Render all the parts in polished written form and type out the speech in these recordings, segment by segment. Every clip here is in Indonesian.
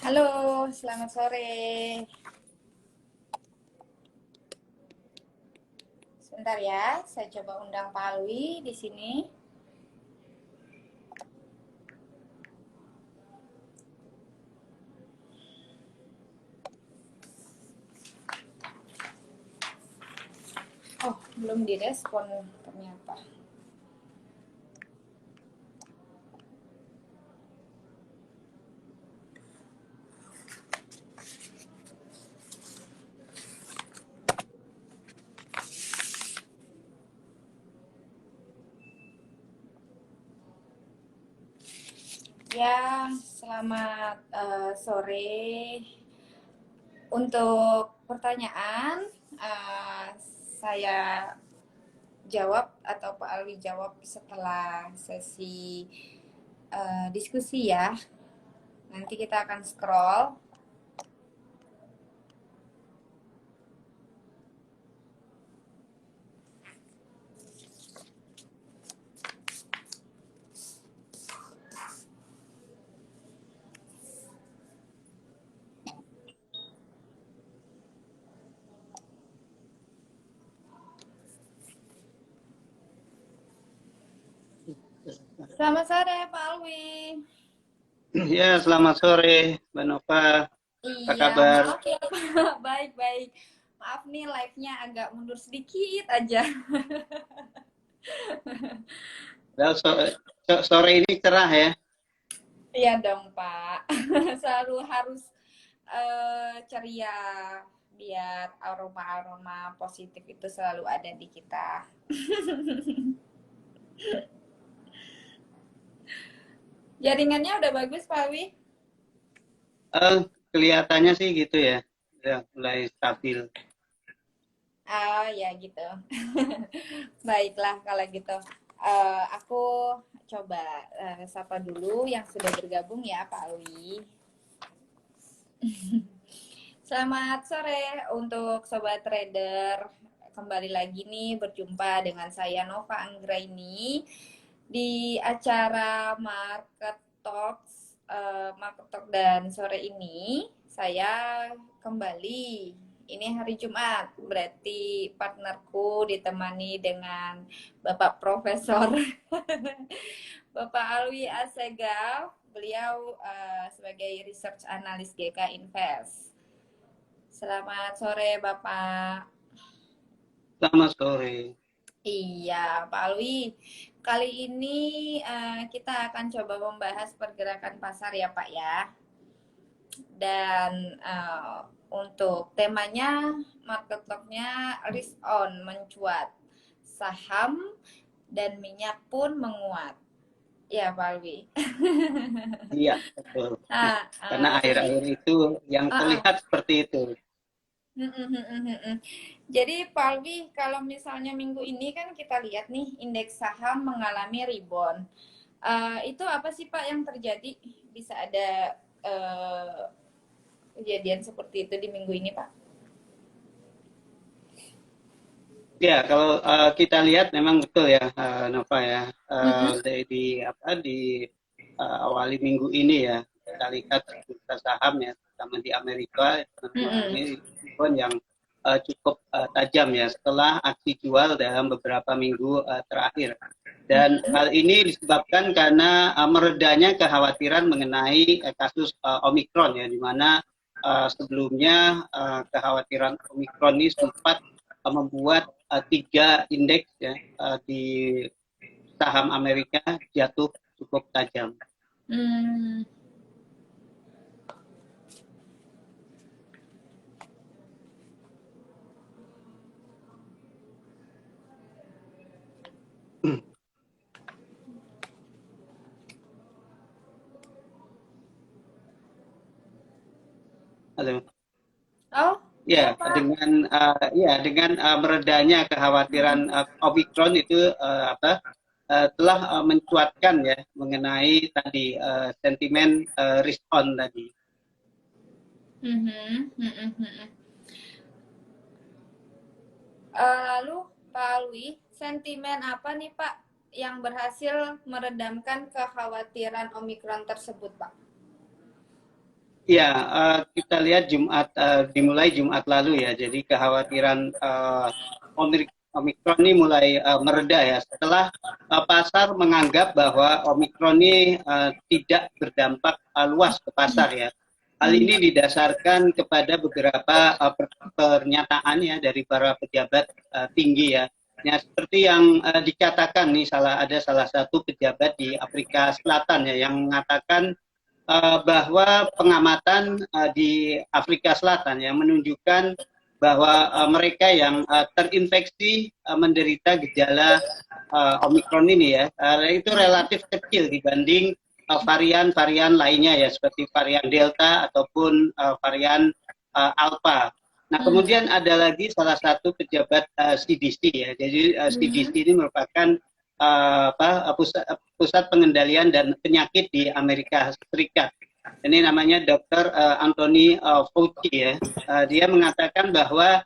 Halo, selamat sore. Sebentar ya, saya coba undang Pak Alwi di sini. Oh, belum direspon ternyata. Ya, selamat sore. Untuk pertanyaan, saya jawab atau Pak Alwi jawab setelah sesi diskusi ya. Nanti kita akan scroll. Selamat sore Pak Alwi. Ya, selamat sore, Mbak Nova. Apa Iya, kabar? maaf ya Pak. Baik-baik. Maaf nih live-nya agak mundur sedikit aja. Well, sore ini cerah ya. Iya dong Pak. Selalu harus ceria biar aroma-aroma positif itu selalu ada di kita. Jaringannya udah bagus Pak Wi? Kelihatannya sih gitu ya. Udah mulai stabil. Ah ya gitu. Baiklah kalau gitu. Aku coba sapa dulu yang sudah bergabung ya Pak Alwi. Selamat sore untuk Sobat Trader. Kembali lagi nih berjumpa dengan saya Nova Anggraini di acara Market Talk dan sore ini saya kembali. Ini hari Jumat, berarti partnerku ditemani dengan Bapak Profesor Bapak Alwi Assegaf. Beliau sebagai Research Analyst GK Invest. Selamat sore Bapak. Selamat sore. Iya, Pak Alwi. Kali ini kita akan coba membahas pergerakan pasar ya Pak ya. Dan untuk temanya market talk-nya risk on mencuat. Saham dan minyak pun menguat. Ya Pak Alwi. Iya, betul. Nah, Karena jadi akhir-akhir itu yang terlihat seperti itu. Jadi Pak Alwi, kalau misalnya minggu ini kan kita lihat nih indeks saham mengalami rebound. Itu apa sih Pak yang terjadi? Bisa ada kejadian seperti itu di minggu ini Pak? Ya, kalau kita lihat memang betul ya, Nova ya. Mm-mm. Di awali minggu ini ya, kita lihat bursa saham ya, terutama di Amerika mengalami rebound yang cukup tajam ya setelah aksi jual dalam beberapa minggu terakhir. Dan hal ini disebabkan karena meredanya kekhawatiran mengenai kasus Omikron ya, di mana sebelumnya kekhawatiran Omikron ini sempat membuat tiga indeks ya di saham Amerika jatuh cukup tajam. Hmm. Halo. Oh, ya Ya, Pak. dengan meredanya kekhawatiran Omikron itu telah mencuatkan ya mengenai tadi sentimen risk on tadi. Lalu Pak Alwi, sentimen apa nih Pak yang berhasil meredamkan kekhawatiran Omikron tersebut Pak? Ya, kita lihat dimulai Jumat lalu ya. Jadi kekhawatiran Omikron ini mulai mereda ya. Setelah pasar menganggap bahwa Omikron ini tidak berdampak luas ke pasar ya. Hal ini didasarkan kepada beberapa pernyataan ya dari para pejabat tinggi ya. Ya, seperti yang dikatakan nih ada salah satu pejabat di Afrika Selatan ya yang mengatakan bahwa pengamatan di Afrika Selatan yang menunjukkan bahwa mereka yang terinfeksi menderita gejala Omikron ini ya itu relatif kecil dibanding varian-varian lainnya ya seperti varian Delta ataupun varian Alpha. Nah, kemudian ada lagi salah satu pejabat CDC ya. Jadi CDC ini merupakan pusat pengendalian dan penyakit di Amerika Serikat. Ini namanya Dr. Anthony Fauci ya. Dia mengatakan bahwa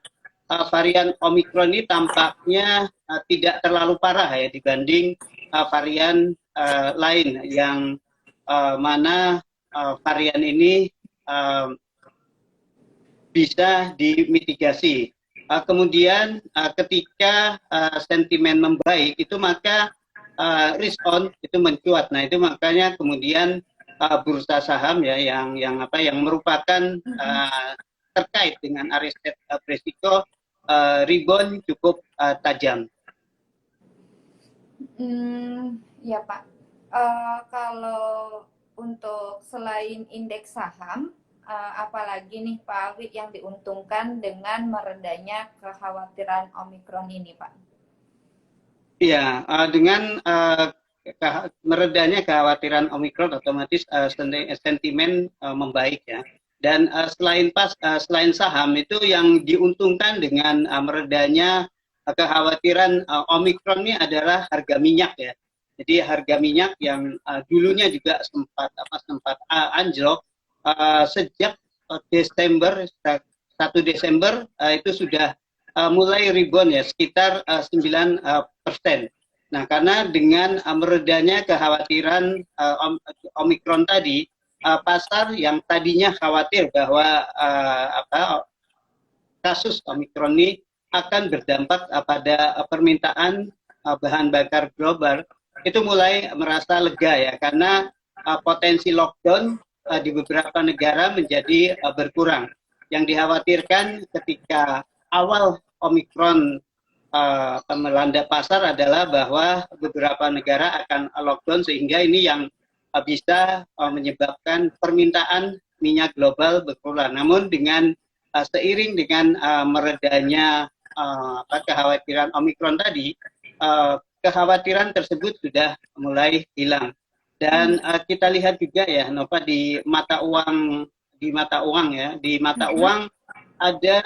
varian Omikron ini tampaknya tidak terlalu parah ya dibanding varian lain yang mana varian ini bisa dimitigasi. Kemudian ketika sentimen membaik itu maka respon itu mencuat. Nah itu makanya kemudian bursa saham ya yang merupakan terkait dengan aset risiko rebound cukup tajam. Ya Pak. Kalau untuk selain indeks saham, apalagi nih Pak Alwi yang diuntungkan dengan meredanya kekhawatiran Omikron ini Pak? Iya, dengan meredanya kekhawatiran Omikron otomatis sentimen membaik ya. Dan selain saham itu yang diuntungkan dengan meredanya kekhawatiran Omikron ini adalah harga minyak ya. Jadi harga minyak yang dulunya juga sempat anjlok sejak Desember 1 Desember itu sudah mulai rebound ya sekitar 9%. Nah, karena dengan meredanya kekhawatiran Omikron tadi, pasar yang tadinya khawatir bahwa kasus Omikron ini akan berdampak pada permintaan bahan bakar global, itu mulai merasa lega ya, karena potensi lockdown di beberapa negara menjadi berkurang. Yang dikhawatirkan ketika awal Omikron melanda pasar adalah bahwa beberapa negara akan lockdown sehingga ini yang bisa menyebabkan permintaan minyak global berkurang. Namun dengan seiring dengan meredanya kekhawatiran Omikron tadi, kekhawatiran tersebut sudah mulai hilang. Dan kita lihat juga ya Nova di mata uang ya, di mata uang ada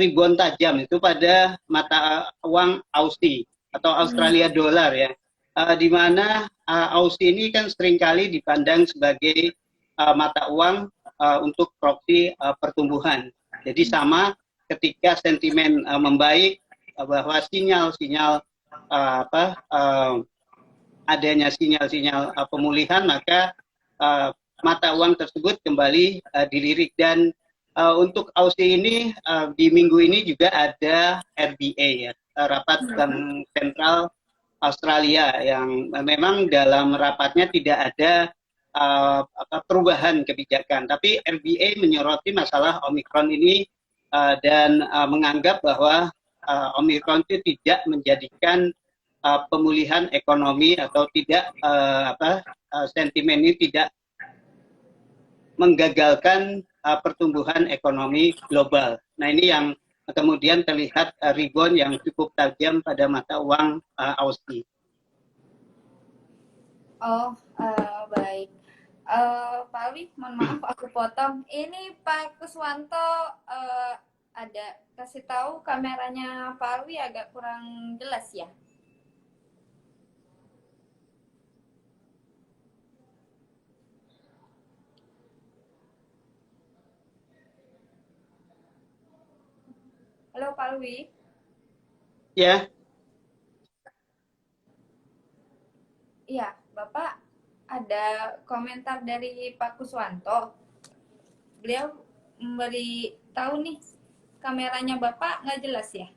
rebound tajam itu pada mata uang Aussie atau Australia Dollar ya, di mana Aussie ini kan seringkali dipandang sebagai mata uang untuk proksi pertumbuhan. Jadi sama ketika sentimen membaik bahwa sinyal-sinyal adanya sinyal-sinyal pemulihan, maka mata uang tersebut kembali dilirik. Dan untuk Aussie ini di minggu ini juga ada RBA ya, rapat Bank Sentral Australia, yang memang dalam rapatnya tidak ada perubahan kebijakan, tapi RBA menyoroti masalah Omikron ini dan menganggap bahwa Omikron itu tidak menjadikan pemulihan ekonomi atau tidak sentimen ini tidak menggagalkan pertumbuhan ekonomi global. Nah ini yang kemudian terlihat rebound yang cukup tajam pada mata uang Aussie. Oh, baik. Pak Alwi, mohon maaf aku potong. Ini Pak Kuswanto ada kasih tahu kameranya Pak Alwi agak kurang jelas ya. Halo Pak Alwi. Ya. Iya, Bapak ada komentar dari Pak Kuswanto. beliau memberi tahu nih, kameranya Bapak nggak jelas ya?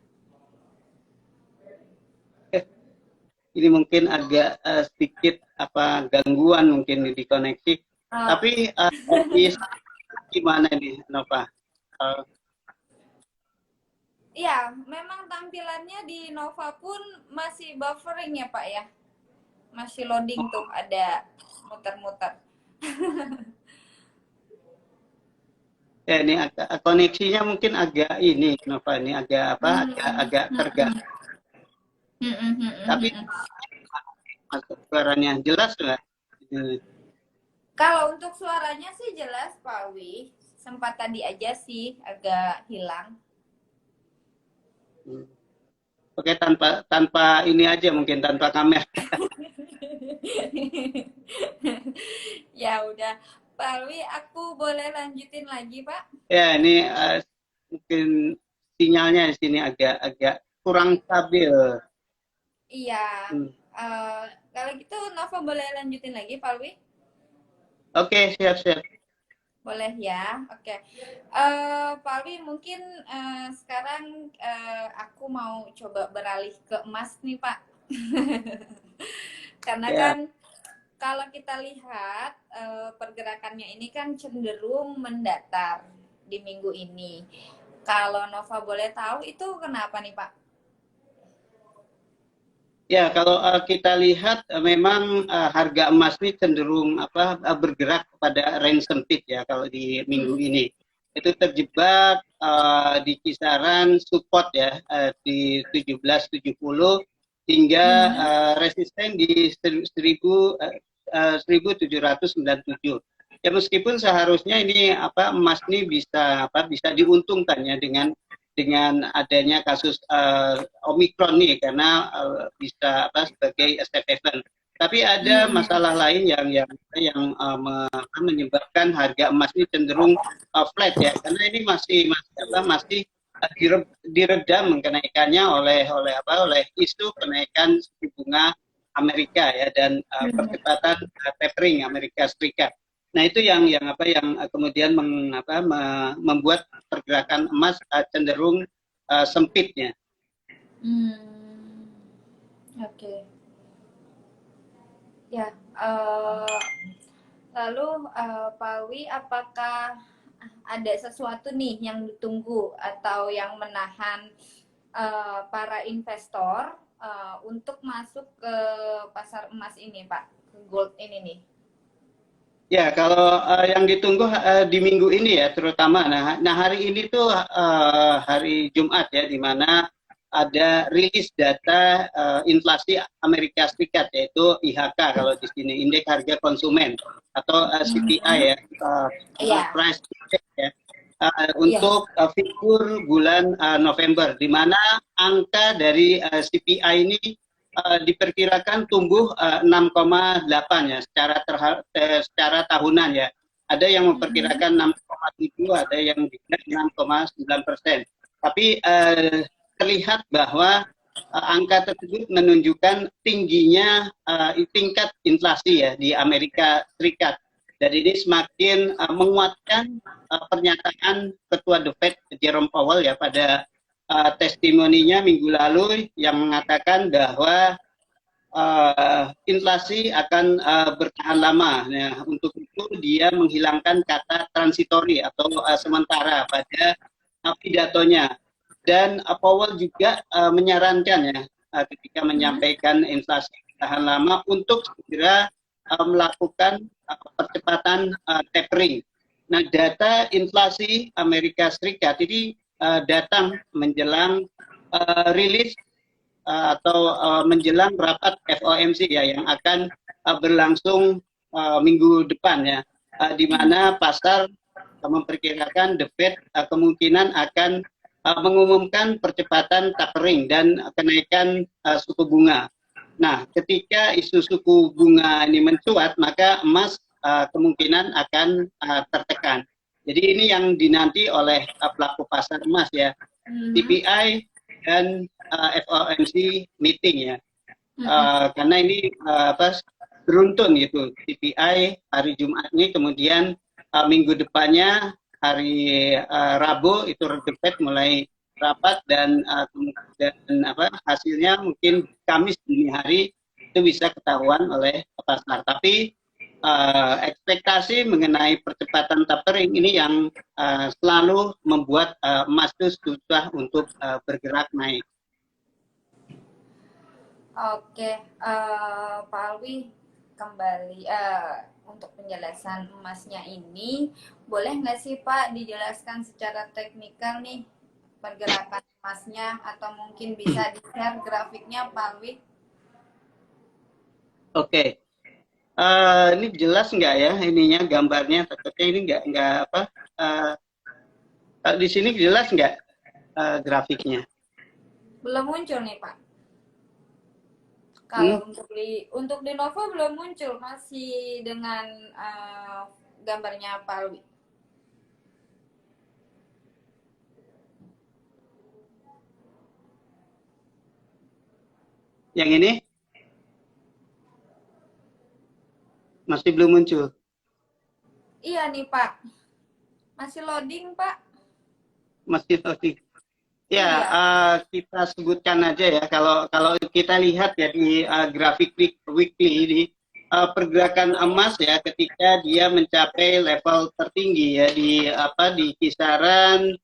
Ini mungkin agak sedikit gangguan mungkin di koneksi. Tapi gimana nih, Nova? Iya, memang tampilannya di Nova pun masih buffering ya Pak ya? Masih loading tuh, ada muter-muter. Ya, ini koneksinya mungkin agak ini, Nova, ini agak agak terganggu. Tapi masuk suaranya jelas nggak? Kalau untuk suaranya sih jelas Pak Wi. Sempat tadi aja sih agak hilang. Oke, tanpa ini aja mungkin tanpa kamera. Ya udah, Pak Wi, aku boleh lanjutin lagi Pak? Ya, ini mungkin sinyalnya di sini agak kurang stabil. Iya. Kalau gitu Nova boleh lanjutin lagi Pak Wi? Oke, siap. Boleh ya, oke. Pak Wi, mungkin sekarang aku mau coba beralih ke emas nih Pak. Karena kan kalau kita lihat pergerakannya ini kan cenderung mendatar di minggu ini. Kalau Nova boleh tahu itu kenapa nih Pak? Ya, kalau kita lihat memang harga emas ini cenderung bergerak pada range sempit ya kalau di minggu ini. Itu terjebak di kisaran support ya di 1770 hingga resisten di 1797. Ya meskipun seharusnya ini emas ini bisa diuntungkan ya dengan adanya kasus Omikron nih karena bisa sebagai safe haven. Tapi ada masalah lain yang menyebabkan harga emas ini cenderung flat ya karena ini masih diredam kenaikannya oleh isu kenaikan suku bunga Amerika ya dan percepatan tapering Amerika Serikat. Nah itu yang kemudian membuat pergerakan emas cenderung sempitnya. Oke. Ya. Lalu Pak Wi, apakah ada sesuatu nih yang ditunggu atau yang menahan para investor untuk masuk ke pasar emas ini, Pak, ke gold ini nih? Ya, kalau yang ditunggu di minggu ini ya terutama. Nah hari ini tuh hari Jumat ya, di mana ada rilis data inflasi Amerika Serikat yaitu IHK kalau di sini indeks harga konsumen atau CPI ya, price index ya. Untuk figur bulan November, di mana angka dari CPI ini diperkirakan tumbuh 6,8 ya secara tahunan ya. Ada yang memperkirakan 6,7, ada yang juga 6,9%. Tapi terlihat bahwa angka tersebut menunjukkan tingginya tingkat inflasi ya di Amerika Serikat. Dan ini semakin menguatkan pernyataan Ketua The Fed Jerome Powell ya pada testimoninya minggu lalu yang mengatakan bahwa inflasi akan bertahan lama. Nah, untuk itu dia menghilangkan kata transitory atau sementara pada pidatonya. Dan Powell juga menyarankan ya ketika menyampaikan inflasi bertahan lama untuk segera melakukan percepatan tapering. Nah, data inflasi Amerika Serikat ini datang menjelang rilis atau menjelang rapat FOMC ya yang akan berlangsung minggu depan ya, di mana pasar memperkirakan The Fed kemungkinan akan mengumumkan percepatan tapering dan kenaikan suku bunga. Nah, ketika isu suku bunga ini mencuat, maka emas kemungkinan akan tertekan. Jadi ini yang dinanti oleh pelaku pasar emas ya, CPI dan FOMC meeting ya, karena ini beruntun gitu, CPI hari Jumat ini, kemudian minggu depannya hari Rabu itu The Fed mulai rapat dan hasilnya mungkin Kamis dini hari itu bisa ketahuan oleh pasar. Tapi ekspektasi mengenai percepatan tapering ini yang selalu membuat emas itu susah untuk bergerak naik. Oke, Pak Alwi, kembali untuk penjelasan emasnya ini, boleh nggak sih Pak dijelaskan secara teknikal nih pergerakan emasnya, atau mungkin bisa di-share grafiknya Pak Alwi? Oke, ini jelas nggak ya ininya gambarnya? Takutnya ini nggak apa? Di sini jelas nggak grafiknya? Belum muncul nih Pak. Kalau untuk di Novo belum muncul, masih dengan gambarnya Pak Alwi. Yang ini masih belum muncul. Iya nih Pak, masih loading Pak. Masih loading. Ya, kita sebutkan aja ya. Kalau kita lihat ya di grafik weekly ini pergerakan emas ya ketika dia mencapai level tertinggi ya di kisaran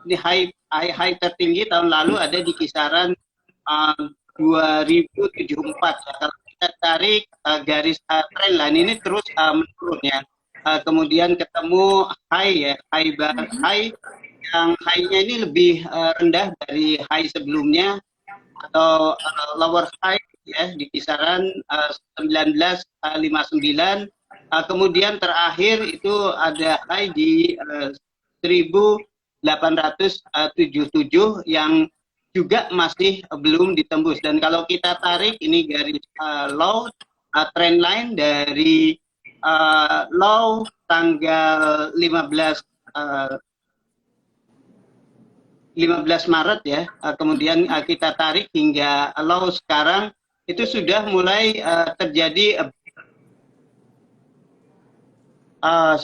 di high tertinggi tahun lalu ada di kisaran 2074 ya. Kalau kita tarik garis trendline ini terus menurun ya. Kemudian ketemu high ya, high yang high-nya ini lebih rendah dari high sebelumnya atau lower high ya di kisaran 1959. Kemudian terakhir itu ada high di 1877 yang juga masih belum ditembus. Dan kalau kita tarik ini garis low trend line dari low tanggal 15 Maret ya, kemudian kita tarik hingga low sekarang itu sudah mulai terjadi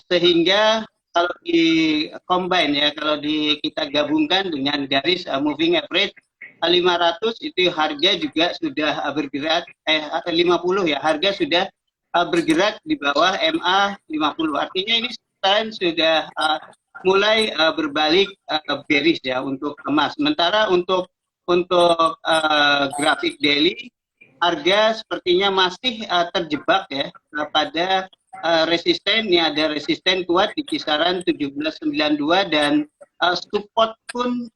sehingga kalau di combine ya, kalau kita gabungkan dengan garis moving average 500 itu harga juga sudah bergerak 50 ya, harga sudah bergerak di bawah MA 50. Artinya ini sudah mulai berbalik bearish ya untuk emas. Sementara untuk grafik daily harga sepertinya masih terjebak ya pada resisten. Ini ada resisten kuat di kisaran 1792 dan support pun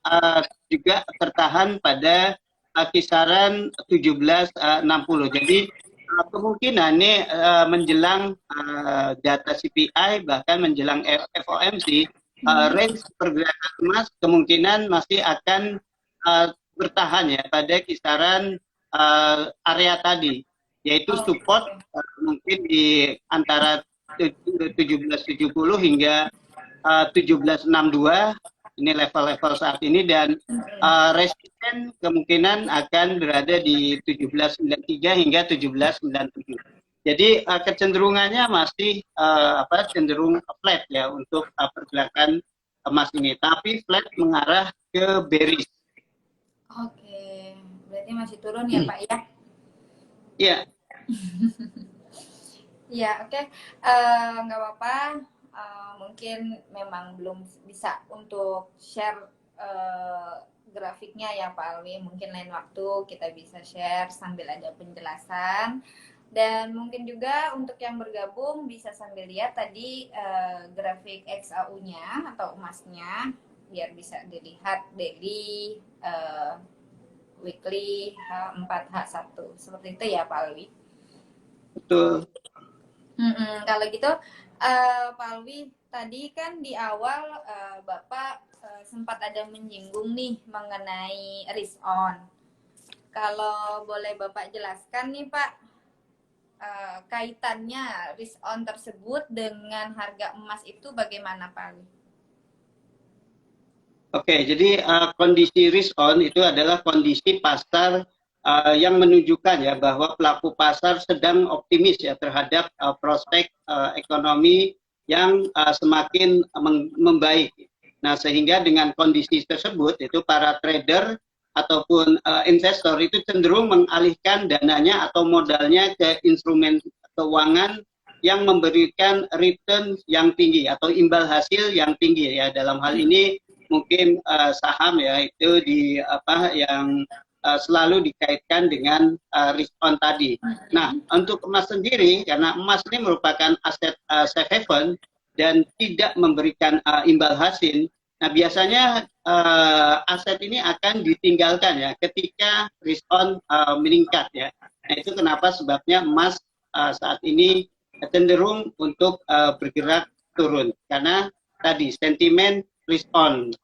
juga tertahan pada kisaran 1760. Jadi kemungkinan ini menjelang data CPI bahkan menjelang FOMC range pergerakan emas kemungkinan masih akan bertahan ya pada kisaran area tadi, yaitu support mungkin di antara 1770 hingga 1762 ini level-level saat ini, dan resisten kemungkinan akan berada di 1793 hingga 1797. Jadi kecenderungannya masih cenderung flat ya untuk pergerakan emas ini, tapi flat mengarah ke bearish. Oke, berarti masih turun ya Pak ya? Iya. Iya, oke. Nggak apa-apa. Mungkin memang belum bisa untuk share grafiknya ya Pak Alwi. Mungkin lain waktu kita bisa share sambil ada penjelasan. Dan mungkin juga untuk yang bergabung bisa sambil lihat tadi grafik XAU-nya atau emasnya, biar bisa dilihat daily, weekly, H4, H1. Seperti itu ya Pak Alwi? Betul. Kalau gitu, Pak Alwi, tadi kan di awal Bapak sempat ada menyinggung nih mengenai risk on. Kalau boleh Bapak jelaskan nih Pak, kaitannya risk on tersebut dengan harga emas itu bagaimana Pak Alwi? Oke, jadi kondisi risk on itu adalah kondisi pasar yang menunjukkan ya bahwa pelaku pasar sedang optimis ya terhadap prospek ekonomi yang semakin membaik. Nah, sehingga dengan kondisi tersebut itu para trader ataupun investor itu cenderung mengalihkan dananya atau modalnya ke instrumen keuangan yang memberikan return yang tinggi atau imbal hasil yang tinggi ya. Dalam hal ini mungkin saham ya, itu di apa yang selalu dikaitkan dengan risk on tadi. Nah, untuk emas sendiri, karena emas ini merupakan aset safe haven dan tidak memberikan imbal hasil. Nah, biasanya aset ini akan ditinggalkan ya ketika risk on meningkat ya. Nah, itu kenapa sebabnya emas saat ini cenderung untuk bergerak turun karena tadi sentimen risk on.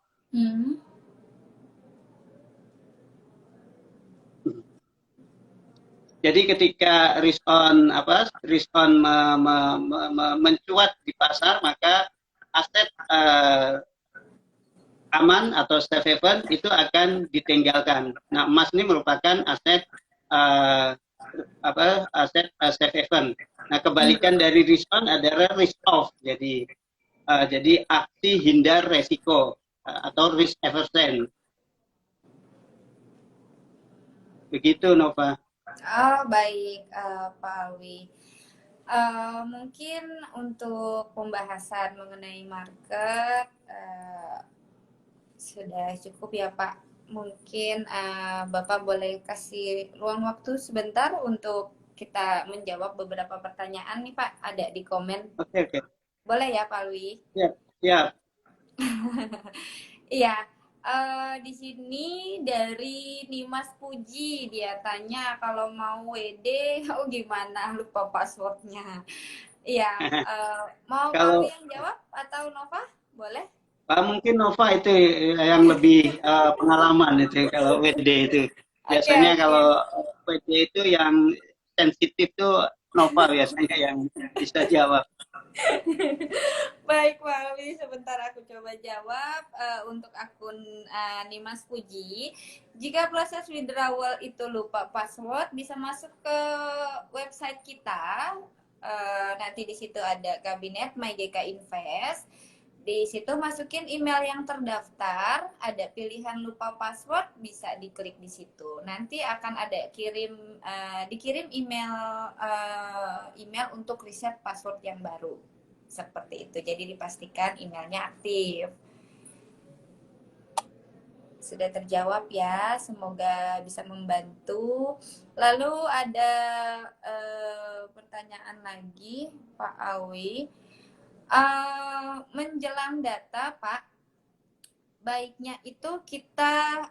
Jadi ketika risk on mencuat di pasar, maka aset aman atau safe haven itu akan ditinggalkan. Nah, emas ini merupakan aset safe haven. Nah, kebalikan dari risk on adalah risk off. Jadi aksi hindar resiko atau risk aversion. Begitu, Nova. Oh, baik, Pak Alwi. Mungkin untuk pembahasan mengenai market sudah cukup ya, Pak. Mungkin Bapak boleh kasih ruang waktu sebentar untuk kita menjawab beberapa pertanyaan nih, Pak. Ada di komen. Oke. Boleh ya, Pak Alwi? Ya. Iya. Di sini dari Nimas Puji, dia tanya kalau mau WD, gimana, lupa passwordnya. Iya, mau Kalau Pak yang jawab atau Nova? Boleh? Mungkin Nova itu yang lebih pengalaman itu kalau WD itu. Biasanya Okay. kalau WD itu yang sensitif tuh Nova biasanya yang bisa jawab. Baik, Pak Ali, sebentar aku coba jawab. Untuk akun Nimas Puji, jika proses withdrawal itu lupa password, bisa masuk ke website kita. Nanti di situ ada kabinet MyGK Invest. Di situ masukin email yang terdaftar, ada pilihan lupa password, bisa diklik di situ. Nanti akan ada dikirim email untuk reset password yang baru. Seperti itu. Jadi dipastikan emailnya aktif. Sudah terjawab ya, semoga bisa membantu. Lalu ada pertanyaan lagi, Pak Awi. Menjelang data, Pak, baiknya itu kita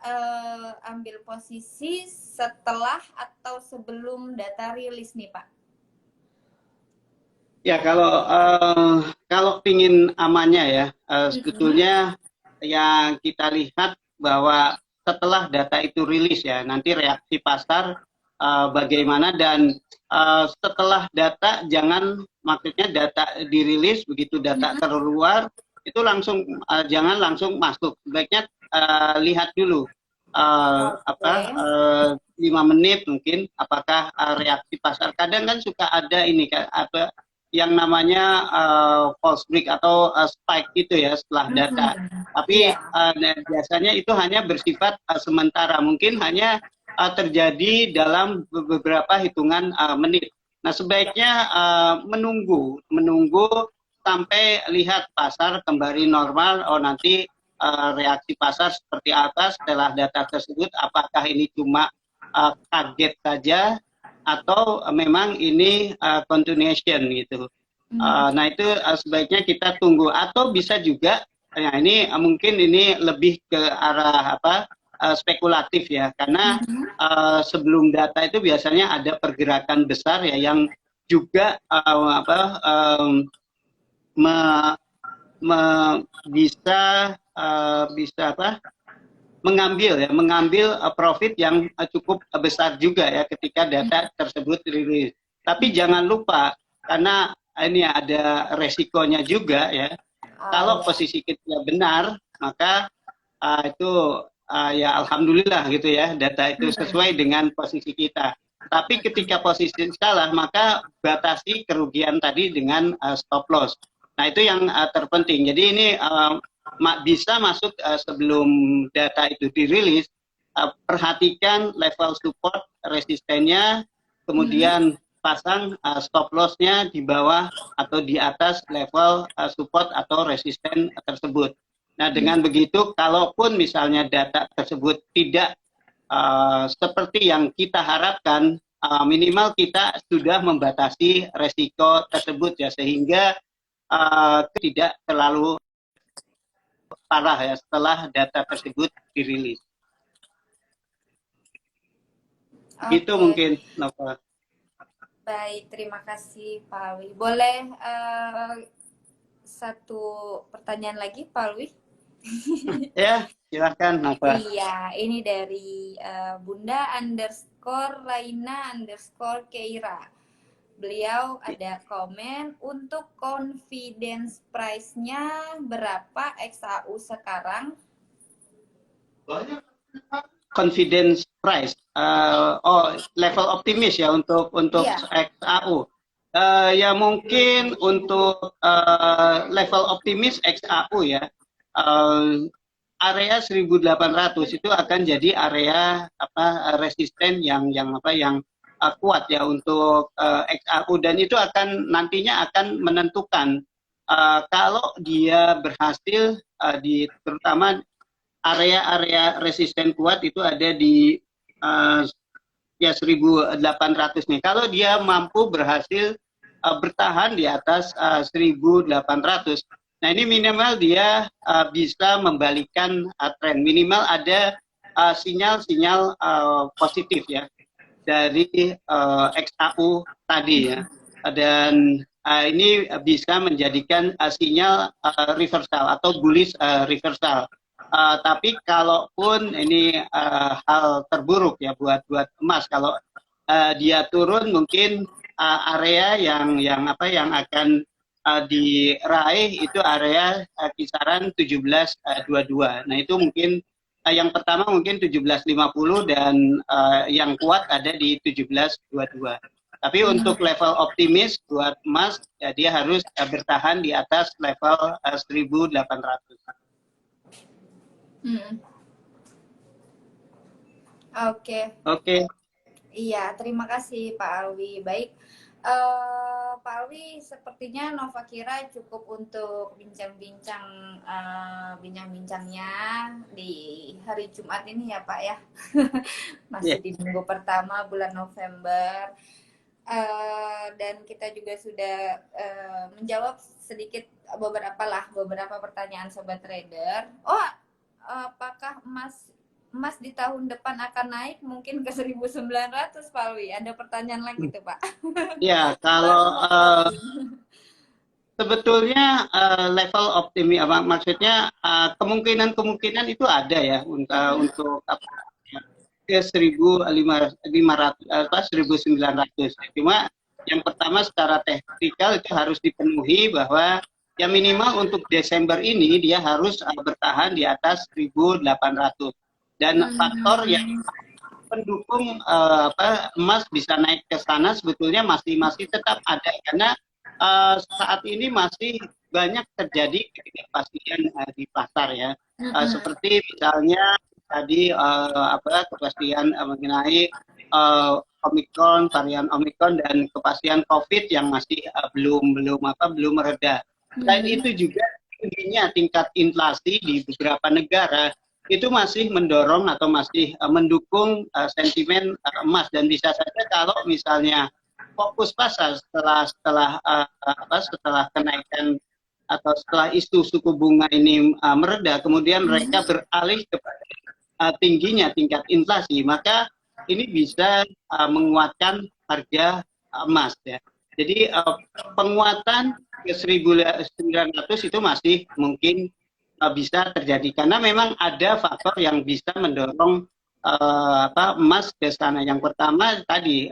ambil posisi setelah atau sebelum data rilis nih, Pak? Ya, kalau ingin amannya ya, sebetulnya yang kita lihat bahwa setelah data itu rilis ya, nanti reaksi pasar bagaimana, dan setelah data maksudnya data dirilis, begitu data keluar itu langsung jangan langsung masuk, sebaiknya lihat dulu 5 menit mungkin apakah reaksi pasar. Kadang kan suka ada ini apa yang namanya false break atau spike gitu ya setelah data. Tapi biasanya itu hanya bersifat sementara, mungkin hanya terjadi dalam beberapa hitungan menit. Nah, sebaiknya menunggu sampai lihat pasar kembali normal. Oh, nanti reaksi pasar seperti apa setelah data tersebut, apakah ini cuma kaget saja atau memang ini continuation gitu. Nah, itu sebaiknya kita tunggu, atau bisa juga ini mungkin ini lebih ke arah spekulatif ya, karena sebelum data itu biasanya ada pergerakan besar ya yang juga bisa mengambil profit yang cukup besar juga ya ketika data tersebut rilis. Tapi jangan lupa, karena ini ada resikonya juga ya. Kalau posisi kita benar, maka itu ya alhamdulillah gitu ya, data itu sesuai dengan posisi kita. Tapi ketika posisi salah, maka batasi kerugian tadi dengan stop loss. Nah, itu yang terpenting. Jadi ini bisa masuk sebelum data itu dirilis, perhatikan level support resistennya, kemudian pasang stop loss-nya di bawah atau di atas level support atau resisten tersebut. Nah, dengan begitu, kalaupun misalnya data tersebut tidak seperti yang kita harapkan, minimal kita sudah membatasi resiko tersebut ya, sehingga tidak terlalu parah ya setelah data tersebut dirilis. Itu mungkin, Nova. Baik, terima kasih Pak Alwi. Boleh satu pertanyaan lagi Pak Alwi? Ya, silahkan Nova. Iya, ini dari Bunda_Laina_Keira. Beliau ada komen, untuk confidence price-nya berapa XAU sekarang? Confidence price, level optimis ya untuk XAU. Ya mungkin untuk level optimis XAU ya, area 1800 itu akan jadi area resisten yang kuat ya untuk XAU, dan itu akan nantinya akan menentukan kalau dia berhasil terutama area-area resisten kuat itu ada di ya 1800 nih. Kalau dia mampu berhasil bertahan di atas 1800, nah ini minimal dia bisa membalikan tren, minimal ada sinyal-sinyal positif ya dari XAU tadi ya, dan ini bisa menjadikan sinyal reversal atau bullish reversal. Tapi kalaupun ini hal terburuk ya buat emas, kalau dia turun, mungkin area yang akan diraih itu area kisaran 1722. Nah, itu mungkin yang pertama mungkin 1750, dan yang kuat ada di 1722. Tapi untuk level optimis buat emas ya, dia harus bertahan di atas level 1800. Oke. Iya, terima kasih Pak Alwi. Baik, Pak Alwi, sepertinya Nova kira cukup untuk bincang-bincangnya di hari Jumat ini ya Pak ya. Masih di minggu pertama bulan November. Dan kita juga sudah menjawab sedikit beberapa pertanyaan sobat trader. Apakah emas di tahun depan akan naik mungkin ke 1900 Pak Alwi? Ada pertanyaan lagi tuh Pak. Ya, kalau sebetulnya level optimis maksudnya kemungkinan itu ada ya untuk ke 1900 cuma yang pertama secara teknikal itu harus dipenuhi bahwa ya minimal untuk Desember ini dia harus bertahan di atas 1800, dan faktor yang pendukung emas bisa naik ke sana sebetulnya masih tetap ada, karena saat ini masih banyak terjadi ketidakpastian di pasar ya, seperti misalnya tadi kepastian mengenai Omikron, varian Omikron, dan kepastian COVID yang masih belum mereda. Selain itu juga tingginya tingkat inflasi di beberapa negara itu masih mendorong atau masih mendukung sentimen emas, dan bisa saja kalau misalnya fokus pasar setelah kenaikan atau setelah isu suku bunga ini mereda, kemudian mereka beralih kepada tingginya tingkat inflasi, maka ini bisa menguatkan harga emas ya. Jadi penguatan ke 1900 itu masih mungkin bisa terjadi, karena memang ada faktor yang bisa mendorong emas ke sana. Yang pertama tadi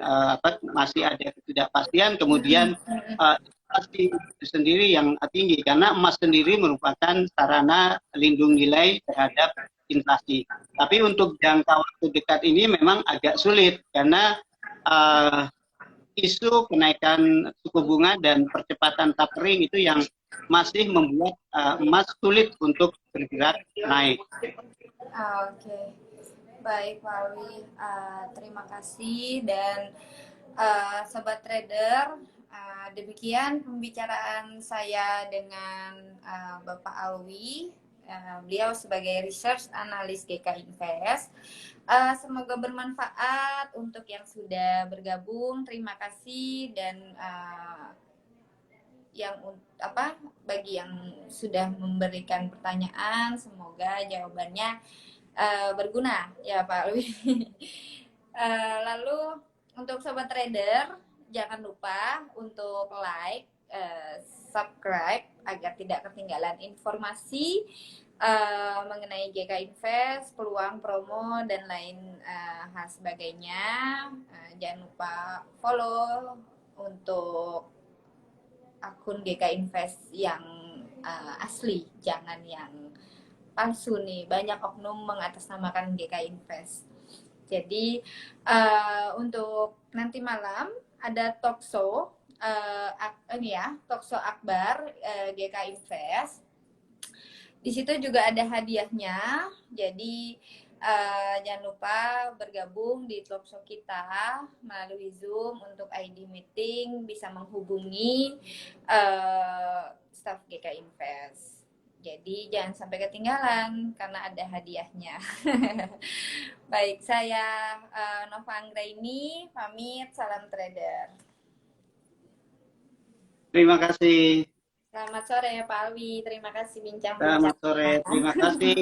masih ada ketidakpastian, kemudian inflasi itu sendiri yang tinggi, karena emas sendiri merupakan sarana lindung nilai terhadap inflasi. Tapi untuk jangka waktu dekat ini memang agak sulit, karena isu kenaikan suku bunga dan percepatan tapering itu yang masih membuat emas sulit untuk bergerak naik. Oke. Baik, Pak Alwi. Terima kasih dan Sobat Trader, demikian pembicaraan saya dengan Bapak Alwi. Beliau sebagai research analis GK Invest. Semoga bermanfaat untuk yang sudah bergabung. Terima kasih dan bagi yang sudah memberikan pertanyaan, semoga jawabannya berguna ya Pak Alwi. Lalu untuk sobat trader jangan lupa untuk like, subscribe agar tidak ketinggalan informasi mengenai GK Invest, peluang promo dan lain hal sebagainya. Jangan lupa follow untuk akun GK Invest yang asli, jangan yang palsu nih. Banyak oknum mengatasnamakan GK Invest. Jadi untuk nanti malam ada talkshow talkshow akbar GK Invest. Di situ juga ada hadiahnya. Jadi jangan lupa bergabung di talkshow kita melalui Zoom untuk ID meeting, bisa menghubungi staff GK Invest. Jadi jangan sampai ketinggalan karena ada hadiahnya. Baik, saya Nova Anggraini, pamit, salam trader. Terima kasih. Selamat sore Pak Alwi, terima kasih bincang-bincang. Selamat sore, terima kasih.